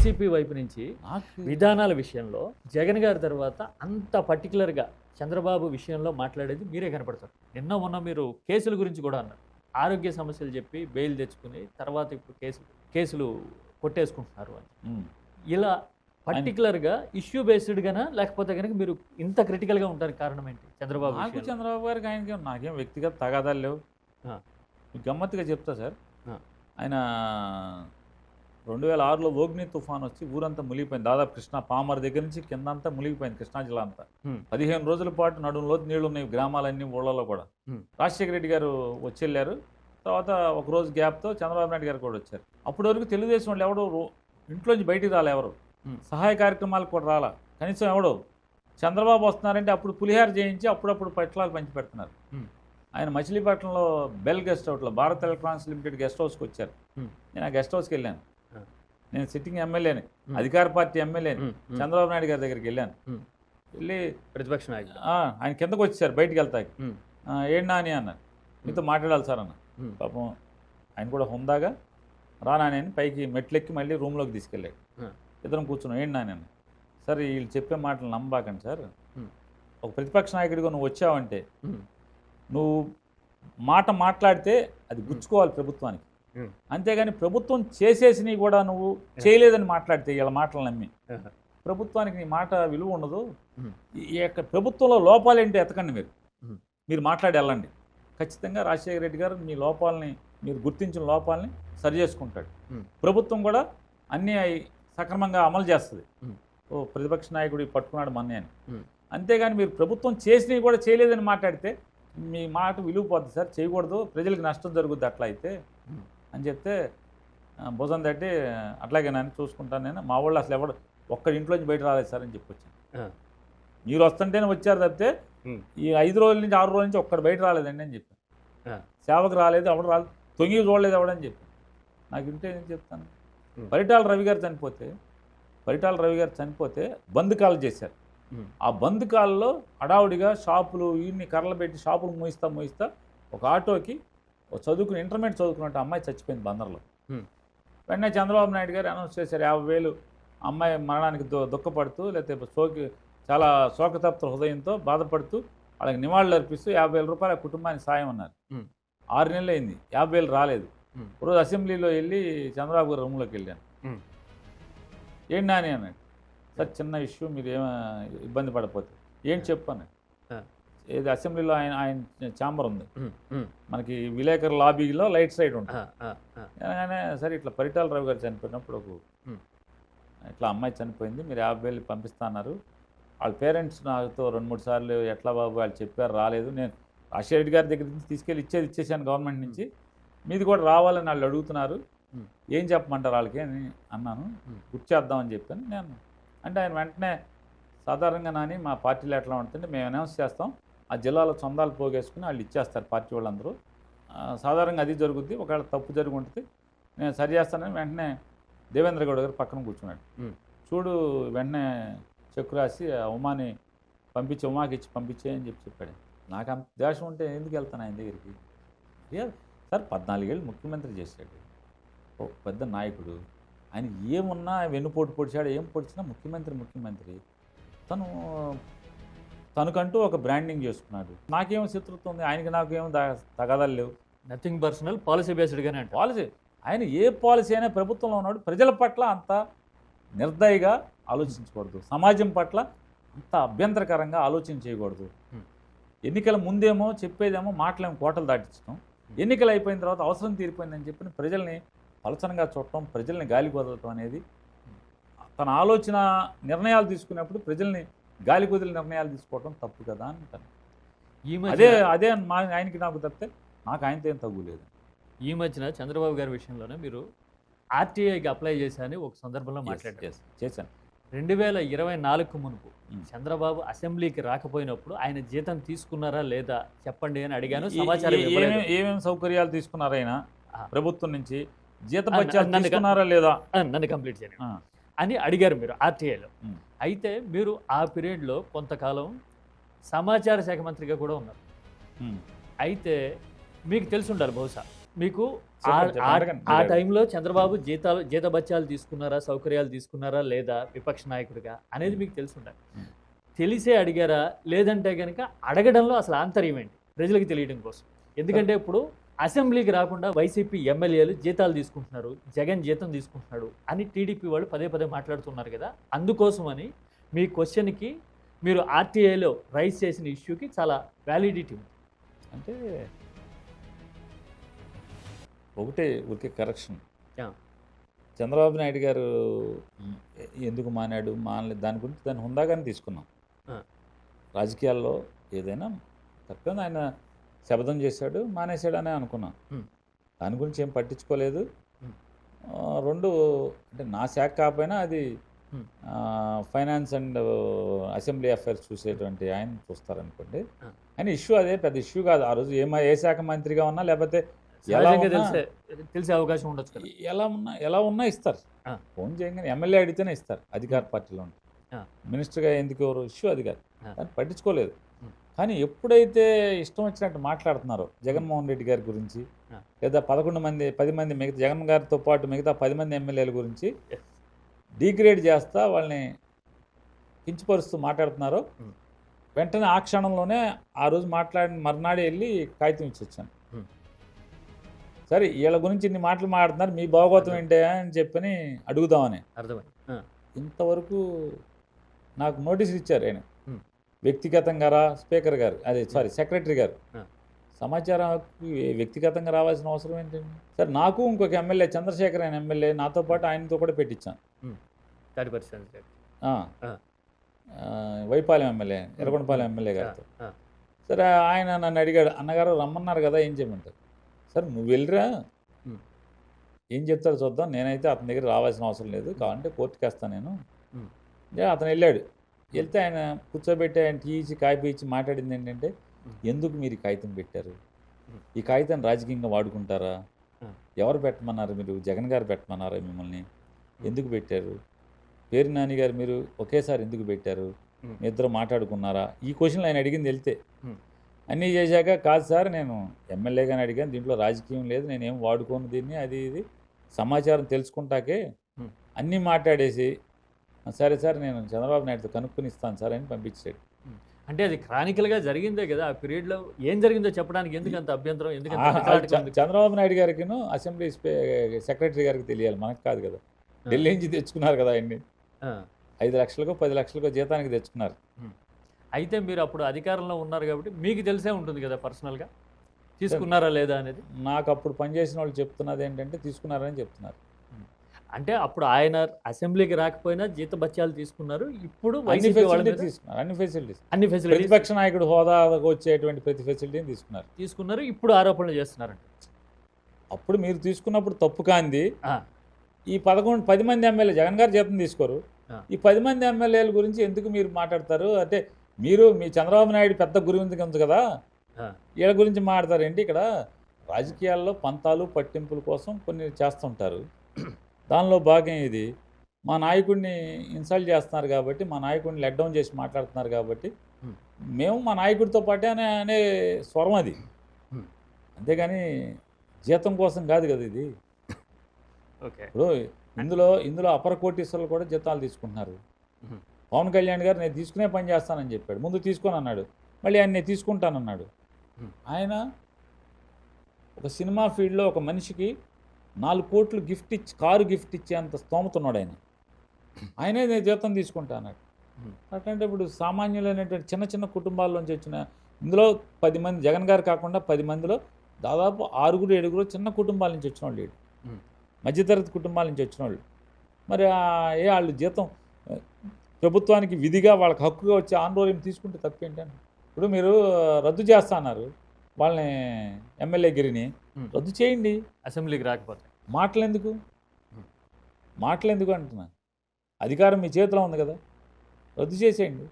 YCP వైపు నుంచి విధానాల విషయంలో జగన్ గారి తర్వాత అంత పర్టికులర్గా చంద్రబాబు విషయంలో మాట్లాడేది మీరే కనపడతారు. నిన్న మొన్న మీరు కేసుల గురించి కూడా అన్నారు. ఆరోగ్య సమస్యలు చెప్పి బెయిల్ తెచ్చుకుని తర్వాత ఇప్పుడు కేసులు కొట్టేసుకుంటున్నారు అని. ఇలా పర్టికులర్గా ఇష్యూ బేస్డ్గానా లేకపోతే కనుక మీరు ఇంత క్రిటికల్గా ఉంటారు కారణం ఏంటి? చంద్రబాబు చంద్రబాబు గారికి ఆయనకి నాకేం వ్యక్తిగత తగాదాలు లేవు. గమ్మత్తుగా చెప్తా సార్, ఆయన 2006లో ఓగ్ని తుఫాన్ వచ్చి ఊరంతా మునిగిపోయింది. దాదాపు కృష్ణా పామర్ దగ్గర నుంచి కిందంతా మునిగిపోయింది కృష్ణా జిల్లా అంతా. 15 రోజుల పాటు నడుములోతు నీళ్లు ఉన్నాయి గ్రామాలన్నీ ఊళ్ళలో కూడా. రాజశేఖర రెడ్డి గారు వచ్చి వెళ్ళారు. తర్వాత ఒక రోజు గ్యాప్తో చంద్రబాబు నాయుడు గారు కూడా వచ్చారు. అప్పటి వరకు తెలుగుదేశం వాళ్ళు ఎవడో ఇంట్లోంచి బయటికి రాలే, ఎవరు సహాయ కార్యక్రమాలకు కూడా రాలా. కనీసం ఎవడో చంద్రబాబు వస్తున్నారంటే అప్పుడు పులిహార చేయించి అప్పుడప్పుడు పట్లాలు పంచి పెడుతున్నారు. ఆయన మచిలీపట్నంలో బెల్ గెస్ట్ హౌస్లో భారత్ ఎలక్ట్రానిక్స్ లిమిటెడ్ గెస్ట్ హౌస్కి వచ్చారు. నేను ఆ గెస్ట్ హౌస్కి వెళ్ళాను. నేను సిట్టింగ్ ఎమ్మెల్యేని, అధికార పార్టీ ఎమ్మెల్యేని. చంద్రబాబు నాయుడు గారి దగ్గరికి వెళ్ళాను. వెళ్ళి ప్రతిపక్ష నాయకుడు ఆయన కిందకు వచ్చేసారు బయటికి వెళ్తాకి. ఏంటా అని అన్నారు. మీతో మాట్లాడాలి సార్ అన్న. పాపం ఆయన కూడా హుందాగా రానాని అని పైకి మెట్లెక్కి మళ్ళీ రూమ్లోకి తీసుకెళ్ళాడు. ఇద్దరం కూర్చున్నాం. ఏంటి నాని అన్న. సార్ వీళ్ళు చెప్పే మాటలు నమ్మబాకండి సార్. ఒక ప్రతిపక్ష నాయకుడిగా నువ్వు వచ్చావంటే నువ్వు మాట్లాడితే అది గుచ్చుకోవాలి ప్రభుత్వానికి. అంతేగాని ప్రభుత్వం చేసేసినవి కూడా నువ్వు చేయలేదని మాట్లాడితే ఇలా మాటలు నమ్మి ప్రభుత్వానికి నీ మాట విలువ ఉండదు. ఈ యొక్క ప్రభుత్వంలో లోపాలు ఏంటో ఎతకండి మీరు మాట్లాడి వెళ్ళండి. ఖచ్చితంగా రాజశేఖర రెడ్డి గారు మీ లోపాలని, మీరు గుర్తించిన లోపాలని సరి చేసుకుంటాడు. ప్రభుత్వం కూడా అన్నీ సక్రమంగా అమలు చేస్తుంది. ఓ ప్రతిపక్ష నాయకుడు పట్టుకున్నాడు మొన్నే అని. అంతేగాని మీరు ప్రభుత్వం చేసినవి కూడా చేయలేదని మాట్లాడితే మీ మాట విలువ పోతుంది సార్, చేయకూడదు, ప్రజలకు నష్టం జరుగుద్ది అట్లా అయితే అని చెప్తే భుజం తట్టి అట్లాగే నన్ను చూసుకుంటాను నేను. మా వాళ్ళు అసలు ఎవడు ఒక్కడి ఇంట్లోంచి బయట రాలేదు సార్ అని చెప్పొచ్చాను. మీరు వస్తుంటేనే వచ్చారు తప్పితే ఈ 5 రోజుల నుంచి 6 రోజుల నుంచి ఒక్కడు బయట రాలేదండి అని చెప్పాను. సేవకు రాలేదు, ఎవడు రాలేదు, తొంగి చూడలేదు ఎవడని చెప్పాను. నాకు ఇంటే ఏం చెప్తాను. పరిటాల రవి గారు చనిపోతే బంధుకాలు చేశారు. ఆ బంధుకాలలో హడావుడిగా షాపులు ఇన్ని కర్రలు పెట్టి షాపులు మూయిస్తా ఒక ఆటోకి చదువుకుని ఇంటర్మీడియట్ చదువుకున్నట్టు అమ్మాయి చచ్చిపోయింది బందర్లో. వెంటనే చంద్రబాబు నాయుడు గారు అనౌన్స్ చేశారు 50,000 అమ్మాయి మరణానికి దుఃఖపడుతూ లేకపోతే చాలా శోకతప్త హృదయంతో బాధపడుతూ వాళ్ళకి నివాళులు అర్పిస్తూ 50,000 రూపాయల కుటుంబానికి సాయం అన్నారు. 6 నెలలు అయింది, 50,000 రాలేదు. రోజు అసెంబ్లీలో వెళ్ళి చంద్రబాబు గారు రూమ్లోకి వెళ్ళాను. ఏంటి నాని అన్నాడు. సార్ చిన్న ఇష్యూ, మీరు ఇబ్బంది పడకపోతే ఏంటి చెప్పాను. ఏది అసెంబ్లీలో ఆయన ఛాంబర్ ఉంది, మనకి విలేకరు లాబీలో లైట్ సైడ్ ఉంటుంది. అనగానే సరే ఇట్లా పరిటాల రవి గారు చనిపోయినప్పుడు ఇట్లా అమ్మాయి చనిపోయింది, మీరు 50,000 పంపిస్తా అన్నారు. వాళ్ళ పేరెంట్స్ నాతో 2-3 సార్లు ఎట్లా బాబు వాళ్ళు చెప్పారు, రాలేదు. నేను రాజశేఖర రెడ్డి గారి దగ్గర నుంచి తీసుకెళ్ళి ఇచ్చేసాను గవర్నమెంట్ నుంచి, మీది కూడా రావాలని వాళ్ళు అడుగుతున్నారు, ఏం చెప్పమంటారు వాళ్ళకి అని అన్నాను. గుర్తు చేద్దామని చెప్పాను నేను. అంటే ఆయన వెంటనే సాధారణంగా నాని మా పార్టీలో ఎట్లా ఉంటుందంటే మేము అనౌన్స్ చేస్తాం, ఆ జిల్లాలో చందాలు పోగేసుకుని వాళ్ళు ఇచ్చేస్తారు పార్టీ వాళ్ళందరూ. సాధారణంగా అది జరుగుద్ది, ఒకవేళ తప్పు జరిగి ఉంటుంది నేను సరి చేస్తానని వెంటనే దేవేంద్ర గౌడ్ గారు పక్కన కూర్చున్నాడు. చూడు వెంటనే చెక్కు రాసి ఆ ఉమాని ఉమాకి ఇచ్చి పంపించే అని చెప్పాడు. నాకు అంత దేశం ఉంటే ఎందుకు వెళ్తాను ఆయన దగ్గరికి? సార్ 14 ఏళ్ళు ముఖ్యమంత్రి చేశాడు, ఓ పెద్ద నాయకుడు. ఆయన ఏమున్నా వెన్నుపోటు పొడిచాడు, ఏం పొడిచినా ముఖ్యమంత్రి తనకంటూ ఒక బ్రాండింగ్ చేసుకున్నాడు. నాకేమో శత్రుత్వం ఉంది, ఆయనకి నాకేమో తగాదాలు లేవు. నథింగ్ పర్సనల్, పాలసీ బేస్డ్గానే. పాలసీ ఆయన ఏ పాలసీ అయినా ప్రభుత్వంలో ఉన్నాడు, ప్రజల పట్ల అంత నిర్దయగా ఆలోచించకూడదు, సమాజం పట్ల అంత అభ్యంతరకరంగా ఆలోచన చేయకూడదు. ఎన్నికల ముందేమో చెప్పేదేమో మాటలేమో కోటలు దాటించడం, ఎన్నికలు అయిపోయిన తర్వాత అవసరం తీరిపోయిందని చెప్పి ప్రజల్ని పలచనగా చూడటం, ప్రజల్ని గాలికి వదలటం అనేది తన ఆలోచన. నిర్ణయాలు తీసుకునేప్పుడు ప్రజల్ని గాలి కుదిలి నిర్ణయాలు తీసుకోవడం తప్పు కదా అని అంటాను. అదే ఆయనకి నాకు తప్పితే నాకు ఆయనతో ఏం తగ్గులేదు. ఈ మధ్యన చంద్రబాబు గారి విషయంలోనే మీరు ఆర్టీఐకి అప్లై చేశారని ఒక సందర్భంలో చేశాను. 2024 మునుపు చంద్రబాబు అసెంబ్లీకి రాకపోయినప్పుడు ఆయన జీతం తీసుకున్నారా లేదా చెప్పండి అని అడిగాను. సమాచారం ఏమేమి సౌకర్యాలు తీసుకున్నారా ఆయన ప్రభుత్వం నుంచి, జీతం తీసుకున్నారా లేదా నన్ను కంప్లీట్ చేయండి అని అడిగారు మీరు ఆర్టీఐలో. అయితే మీరు ఆ పీరియడ్లో కొంతకాలం సమాచార శాఖ మంత్రిగా కూడా ఉన్నారు. అయితే మీకు తెలిసి ఉండాలి బహుశా మీకు చెప్పండి, అడగండి, ఆ మీరు టైంలో చంద్రబాబు జీతభత్యాలు తీసుకున్నారా, సౌకర్యాలు తీసుకున్నారా లేదా విపక్ష నాయకుడిగా అనేది మీకు తెలిసి ఉండాలి. ఉమ్. తెలిసే అడిగారా, లేదంటే కనుక అడగడంలో అసలు ఆంతర్యం ఏంటి ప్రజలకు తెలియడం కోసం? ఎందుకంటే ఇప్పుడు అసెంబ్లీకి రాకుండా వైసీపీ ఎమ్మెల్యేలు జీతాలు తీసుకుంటున్నారు, జగన్ జీతం తీసుకుంటున్నాడు అని టీడీపీ వాళ్ళు పదే పదే మాట్లాడుతున్నారు కదా. అందుకోసమని మీ క్వశ్చన్కి మీరు ఆర్టీఐలో రైజ్ చేసిన ఇష్యూకి చాలా వ్యాలిడిటీ ఉంది. అంటే ఒకటే ఊరికే కరెక్షన్. యా. చంద్రబాబు నాయుడు గారు ఎందుకు మానాడు మానలేదు దాని గురించి దాన్ని హుందాగానే తీసుకున్నాం. ఆ. రాజకీయాల్లో ఏదైనా తప్పని ఆయన శపథం చేశాడు, మానేశాడు అనే అనుకున్నాం. ఉమ్. దాని గురించి ఏం పట్టించుకోలేదు. ఉమ్. రెండు అంటే నా శాఖ కాకపోయినా అది ఉమ్. ఫైనాన్స్ అండ్ అసెంబ్లీ అఫైర్స్ చూసేటువంటి ఆయన చూస్తారనుకోండి. ఆ. కానీ ఇష్యూ అదే పెద్ద ఇష్యూ కాదు. ఆ రోజు ఏ శాఖ మంత్రిగా ఉన్నా లేకపోతే ఎలా సహజంగా ఉన్నా తెలిసే అవకాశం ఉండొచ్చు కదా. ఎలా ఉన్నా ఇస్తారు. ఆ. ఫోన్ చేయగానే ఎమ్మెల్యే అడిగితేనే ఇస్తారు అధికార పార్టీలో ఉంటే. ఆ. మినిస్టర్గా ఎందుకు ఎవరు ఇష్యూ అది కాదు. ఆ. దాన్ని పట్టించుకోలేదు. ఉమ్. కానీ ఎప్పుడైతే ఇష్టం వచ్చినట్టు మాట్లాడుతున్నారో జగన్మోహన్ రెడ్డి గారి గురించి ఆ. లేదా 10 మంది మిగతా జగన్ గారితో పాటు మిగతా 10 మంది ఎమ్మెల్యేల గురించి Yes. డీగ్రేడ్ చేస్తా వాళ్ళని కించపరుస్తూ మాట్లాడుతున్నారో ఉమ్. వెంటనే ఆ క్షణంలోనే ఆ రోజు మాట్లాడిన మర్నాడే వెళ్ళి కాగితం ఇచ్చి వచ్చాను. ఉమ్. సరే వీళ్ళ గురించి ఇన్ని మాటలు మాట్లాడుతున్నారు, మీ భాగవతం ఏంటి అని చెప్పని అడుగుదామని. అర్థమైంది. ఆ. ఇంతవరకు నాకు నోటీసులు ఇచ్చారు ఆయన. ఉమ్. వ్యక్తిగతంగా స్పీకర్ గారు సెక్రటరీ గారు. ఆ. సమాచారం హక్కు వ్యక్తిగతంగా రావాల్సిన అవసరం ఏంటండి? సరే నాకు ఇంకొక ఎమ్మెల్యే చంద్రశేఖర్ ఆయన ఎమ్మెల్యే నాతో పాటు ఆయనతో కూడా పెట్టించాను. తాడిపత్రి చంద్రశేఖర్. ఆ. ఆ. వైపాలెం ఎమ్మెల్యే ఎర్రగొండపాలెం ఎమ్మెల్యే గారితో. ఆ. సరే ఆయన నన్ను అడిగాడు, అన్నగారు రమ్మన్నారు కదా ఏం చేయమంటారు? సరే నువ్వు వెళ్ళిరా, ఉమ్. ఏం చెప్తాడో చూద్దాం, నేనైతే అతని దగ్గర రావాల్సిన అవసరం లేదు, కావాలంటే కోర్టుకి వేస్తాను నేను. ఉమ్. అతను వెళ్ళాడు. వెళ్తే ఆయన కూర్చోబెట్టి ఆయన టీ ఇచ్చి కాపీ ఇచ్చి మాట్లాడింది ఏంటంటే, ఎందుకు మీరు ఈ కాగితం పెట్టారు? ఈ కాగితాన్ని రాజకీయంగా వాడుకుంటారా? ఎవరు పెట్టమన్నారు? మీరు జగన్ గారు పెట్టమన్నారా మిమ్మల్ని? ఎందుకు పెట్టారు? పేరు నాని గారు మీరు ఒకేసారి ఎందుకు పెట్టారు? మీ ఇద్దరు మాట్లాడుకున్నారా? ఈ క్వశ్చన్లు ఆయన అడిగింది. వెళ్తే అన్నీ చేశాక, కాదు సార్ నేను ఎమ్మెల్యేగానే అడిగాను, దీంట్లో రాజకీయం లేదు, నేనేం వాడుకోను దీన్ని, అది ఇది సమాచారం తెలుసుకుంటాకే అన్నీ మాట్లాడేసి, సరే సార్ నేను చంద్రబాబు నాయుడుతో కనుక్కొని ఇస్తాను సార్ అని పంపించాడు. అంటే అది క్రానికల్గా జరిగిందే కదా. ఆ పీరియడ్లో ఏం జరిగిందో చెప్పడానికి ఎందుకు అంత అభ్యంతరం? చంద్రబాబు నాయుడు గారికి అసెంబ్లీ సెక్రటరీ గారికి తెలియాలి, మనకు కాదు కదా. ఢిల్లీ నుంచి తెచ్చుకున్నారు కదా ఆయన్ని. 5 లక్షలకో 10 లక్షలకో జీతానికి తెచ్చుకున్నారు. అయితే మీరు అప్పుడు అధికారంలో ఉన్నారు కాబట్టి మీకు తెలిసే ఉంటుంది కదా పర్సనల్గా తీసుకున్నారా లేదా అనేది. నాకు అప్పుడు పనిచేసిన వాళ్ళు చెప్తున్నది ఏంటంటే తీసుకున్నారని చెప్తున్నారు. అంటే అప్పుడు ఆయన అసెంబ్లీకి రాకపోయినా జీతభత్యాలు తీసుకున్నారు. ఇప్పుడు అన్ని ఫెసిలిటీస్ ప్రతిపక్ష నాయకుడు హోదాకు వచ్చేటువంటి ప్రతి ఫెసిలిటీని తీసుకున్నారు. ఇప్పుడు ఆరోపణలు చేస్తున్నారండి. అప్పుడు మీరు తీసుకున్నప్పుడు తప్పు కాంది. ఈ 10 మంది ఎమ్మెల్యే జగన్ గారు జీతం తీసుకోరు. ఈ 10 మంది ఎమ్మెల్యేల గురించి ఎందుకు మీరు మాట్లాడతారు? అంటే మీరు మీ చంద్రబాబు నాయుడు పెద్ద గురించి ఉంది కదా, వీళ్ళ గురించి మాట్లాడతారేంటి? ఇక్కడ రాజకీయాల్లో పంతాలు పట్టింపుల కోసం కొన్ని చేస్తుంటారు. దానిలో భాగం ఇది. మా నాయకుడిని ఇన్సల్ట్ చేస్తున్నారు కాబట్టి, మా నాయకుడిని లెట్ డౌన్ చేసి మాట్లాడుతున్నారు కాబట్టి మేము మా నాయకుడితో పాటే అనే స్వరం అది. అంతేగాని జీతం కోసం కాదు కదా ఇది. ఇప్పుడు ఇందులో అపర కోటీశ్వరులు కూడా జీతాలు తీసుకుంటున్నారు. పవన్ కళ్యాణ్ గారు నేను తీసుకునే పని చేస్తానని చెప్పాడు. ముందు తీసుకొని అన్నాడు, మళ్ళీ ఆయన నేను తీసుకుంటానన్నాడు. ఆయన ఒక సినిమా ఫీల్డ్లో ఒక మనిషికి 4 కోట్లు కారు గిఫ్ట్ ఇచ్చేంత స్తోమతున్నాడు ఆయన. ఆయనే నేను జీతం తీసుకుంటా అన్నాడు. అట్లాంటే ఇప్పుడు సామాన్యులైనటువంటి చిన్న చిన్న కుటుంబాల్లోంచి వచ్చిన ఇందులో 10 మంది జగన్ గారు కాకుండా 10 మందిలో దాదాపు 6-7 చిన్న కుటుంబాల నుంచి వచ్చిన వాళ్ళు, మధ్యతరగతి కుటుంబాల నుంచి వచ్చిన వాళ్ళు. మరి వాళ్ళు జీతం ప్రభుత్వానికి విధిగా వాళ్ళకి హక్కుగా వచ్చే ఆందోళన తీసుకుంటే తప్పేంటని. ఇప్పుడు మీరు రద్దు చేస్తా అన్నారు వాళ్ళని, ఎమ్మెల్యే గిరిని రద్దు చేయండి. అసెంబ్లీకి రాకపోతే మాటలు ఎందుకు అంటున్నా? అధికారం మీ చేతిలో ఉంది కదా, రద్దు చేసేయండి.